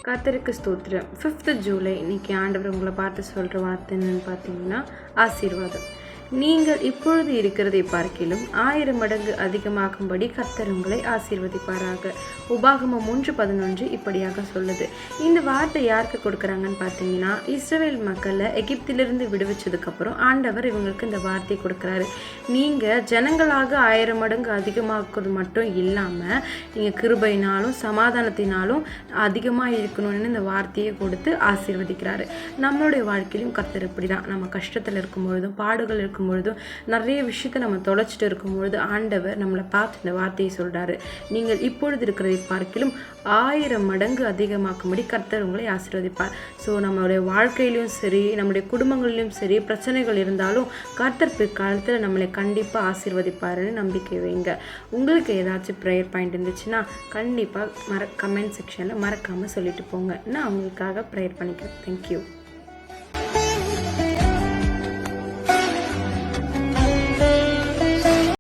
கர்த்தருக்கு ஸ்தோத்திரம். 5th ஜூலை இன்னைக்கு ஆண்டவர் உங்களை பார்த்து சொல்கிற வார்த்தை என்னன்னு பார்த்தீங்கன்னா ஆசீர்வாதம். நீங்கள் இப்பொழுது இருக்கிறதை பார்க்கிலும் 1000 மடங்கு அதிகமாகும்படி கர்த்தர் உங்களை ஆசீர்வதிப்பாராக. உபாகமம் 3:11 இப்படியாக சொல்லுது. இந்த வார்த்தை யாருக்கு கொடுக்குறாங்கன்னு பார்த்தீங்கன்னா, இஸ்ரவேல் மக்களை எகிப்திலிருந்து விடுவிச்சதுக்கப்புறம் ஆண்டவர் இவங்களுக்கு இந்த வார்த்தை கொடுக்குறாரு. நீங்கள் ஜனங்களாக 1000 மடங்கு அதிகமாக்குறது மட்டும் இல்லாமல் நீங்கள் கிருபையினாலும் சமாதானத்தினாலும் அதிகமாக இருக்கணும்னு இந்த வார்த்தையை கொடுத்து ஆசீர்வதிக்கிறாரு. நம்மளுடைய வாழ்க்கையிலும் கர்த்தர் இப்படி தான். நம்ம கஷ்டத்தில் இருக்கும் பொழுதும் பாடுகள் இருக்கும் பொழுதும் நிறைய விஷயத்தை நம்ம தொலைச்சிட்டு இருக்கும் பொழுது ஆண்டவர் நம்மளை பார்த்து இந்த வார்த்தையை சொல்கிறாரு. நீங்கள் இப்பொழுது இருக்கிறதை பார்க்கிலும் 1000 மடங்கு அதிகமாக்கும்படி கர்த்தர் உங்களை ஆசீர்வதிப்பார். ஸோ நம்மளுடைய வாழ்க்கையிலும் சரி, நம்முடைய குடும்பங்களிலும் சரி, பிரச்சனைகள் இருந்தாலும் கர்த்தர் பிற்காலத்தில் நம்மளை கண்டிப்பாக ஆசீர்வதிப்பாருன்னு நம்பிக்கை வைங்க. உங்களுக்கு ஏதாச்சும் ப்ரேயர் பாயிண்ட் இருந்துச்சுன்னா கண்டிப்பாக கமெண்ட் செக்ஷனில் மறக்காமல் சொல்லிட்டு போங்க. நான் உங்களுக்காக ப்ரேயர் பண்ணிக்கிறேன். தேங்க்யூ.